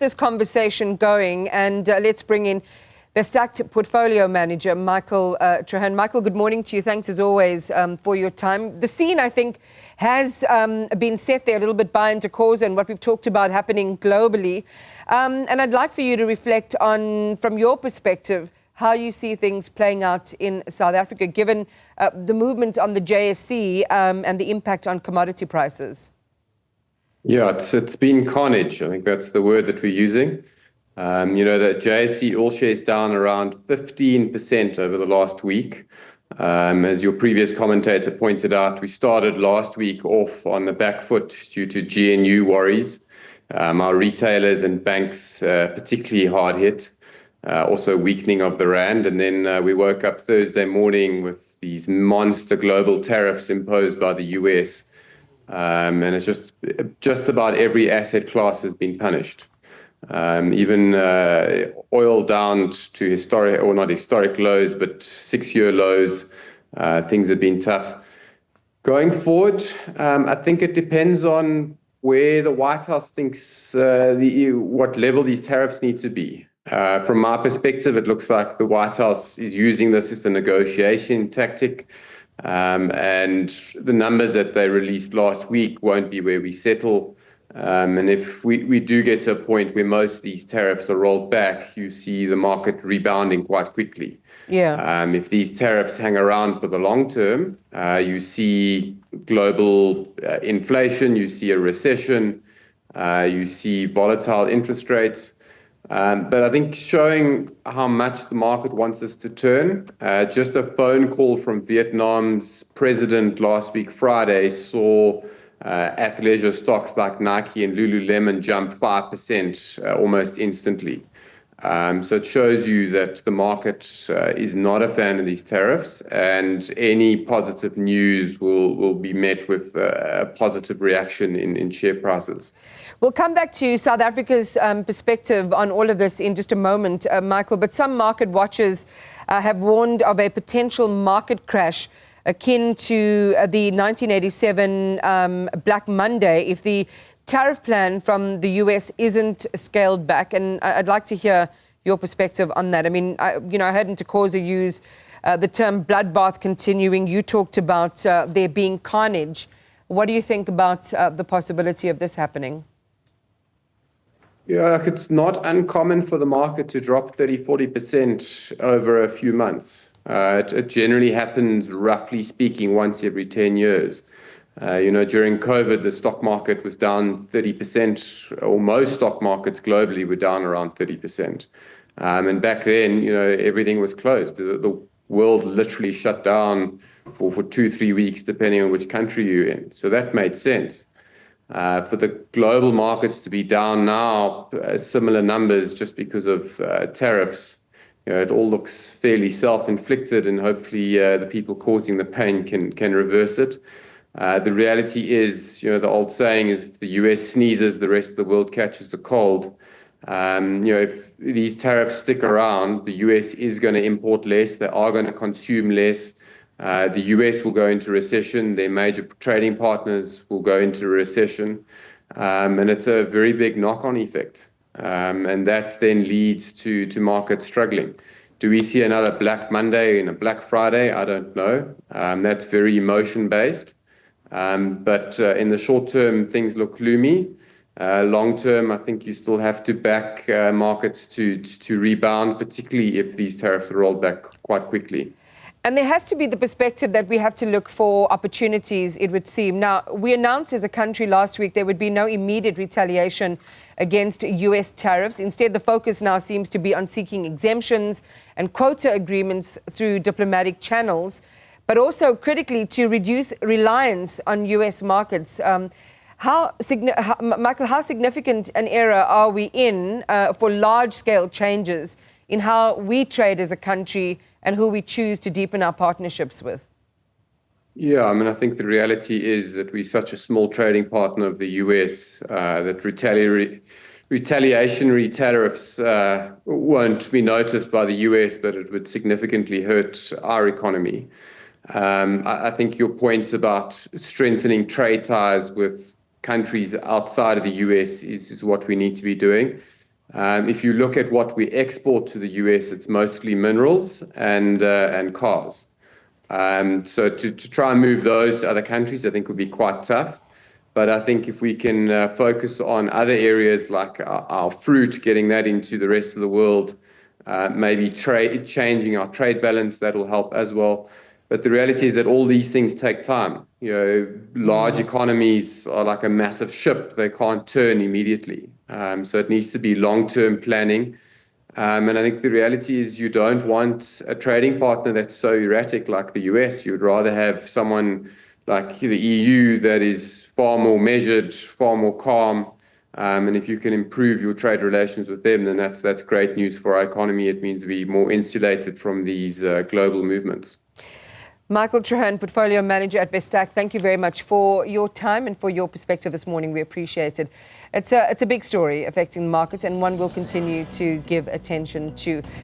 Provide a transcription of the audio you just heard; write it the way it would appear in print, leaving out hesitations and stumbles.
this conversation going, and let's bring in Vestact Portfolio Manager, Micheal Treherne. Micheal, good morning to you. Thanks, as always, for your time. The scene, I think, has been set there a little bit by Ntokozo and what we've talked about happening globally. And I'd like for you to reflect on, from your perspective, how you see things playing out in South Africa, given the movement on the JSE and the impact on commodity prices. Yeah, it's been carnage. I think that's the word that we're using. The JSE all shares down around 15% over the last week. As your previous commentator pointed out, we started last week off on the back foot due to GNU worries. Our retailers and banks particularly hard hit, also weakening of the rand. And then we woke up Thursday morning with these monster global tariffs imposed by the US. And it's just about every asset class has been punished. Even oil down to historic, or not historic lows, but 6-year lows. Things have been tough. Going forward, I think it depends on where the White House thinks what level these tariffs need to be. From my perspective, it looks like the White House is using this as a negotiation tactic. And the numbers that they released last week won't be where we settle. And if we do get to a point where most of these tariffs are rolled back, you see the market rebounding quite quickly. Yeah. If these tariffs hang around for the long term, you see global inflation, you see a recession, you see volatile interest rates. But I think showing how much the market wants us to turn, just a phone call from Vietnam's president last week, Friday, saw athleisure stocks like Nike and Lululemon jump 5% almost instantly. So it shows you that the market is not a fan of these tariffs, and any positive news will be met with a positive reaction in share prices. We'll come back to South Africa's perspective on all of this in just a moment, Micheal, but some market watchers have warned of a potential market crash akin to the 1987 Black Monday if the tariff plan from the US isn't scaled back. And I'd like to hear your perspective on that. I mean, I heard Ntokozo use the term bloodbath continuing. You talked about there being carnage. What do you think about the possibility of this happening? Yeah, it's not uncommon for the market to drop 30-40% over a few months. It generally happens, roughly speaking, once every 10 years. During COVID, the stock market was down 30%, or most stock markets globally were down around 30%. And back then, everything was closed. The world literally shut down for 2-3 weeks, depending on which country you're in. So that made sense. For the global markets to be down now, similar numbers just because of tariffs, it all looks fairly self-inflicted, and hopefully the people causing the pain can reverse it. The reality is, the old saying is, if the US sneezes, the rest of the world catches the cold. If these tariffs stick around, the US is going to import less. They are going to consume less. The US will go into recession. Their major trading partners will go into recession. And it's a very big knock-on effect. And that then leads to markets struggling. Do we see another Black Monday and a Black Friday? I don't know. That's very emotion-based. But in the short term, things look gloomy. Long term, I think you still have to back markets to rebound, particularly if these tariffs are rolled back quite quickly. And there has to be the perspective that we have to look for opportunities, it would seem. Now, we announced as a country last week there would be no immediate retaliation against US tariffs. Instead, the focus now seems to be on seeking exemptions and quota agreements through diplomatic channels, but also critically to reduce reliance on US markets. Micheal, how significant an era are we in for large-scale changes in how we trade as a country and who we choose to deepen our partnerships with? Yeah, I think the reality is that we're such a small trading partner of the US that retaliatory tariffs won't be noticed by the US, but it would significantly hurt our economy. I think your points about strengthening trade ties with countries outside of the US is what we need to be doing. If you look at what we export to the US, it's mostly minerals and cars. So to try and move those to other countries, I think would be quite tough. But I think if we can focus on other areas like our fruit, getting that into the rest of the world, maybe changing our trade balance, that will help as well. But the reality is that all these things take time. You know, large economies are like a massive ship. They can't turn immediately. So it needs to be long-term planning. And I think the reality is you don't want a trading partner that's so erratic like the US. You'd rather have someone like the EU that is far more measured, far more calm. And if you can improve your trade relations with them, then that's great news for our economy. It means we're more insulated from these global movements. Micheal Treherne, Portfolio Manager at Vestact, thank you very much for your time and for your perspective this morning. We appreciate it. It's a big story affecting the markets and one we'll continue to give attention to.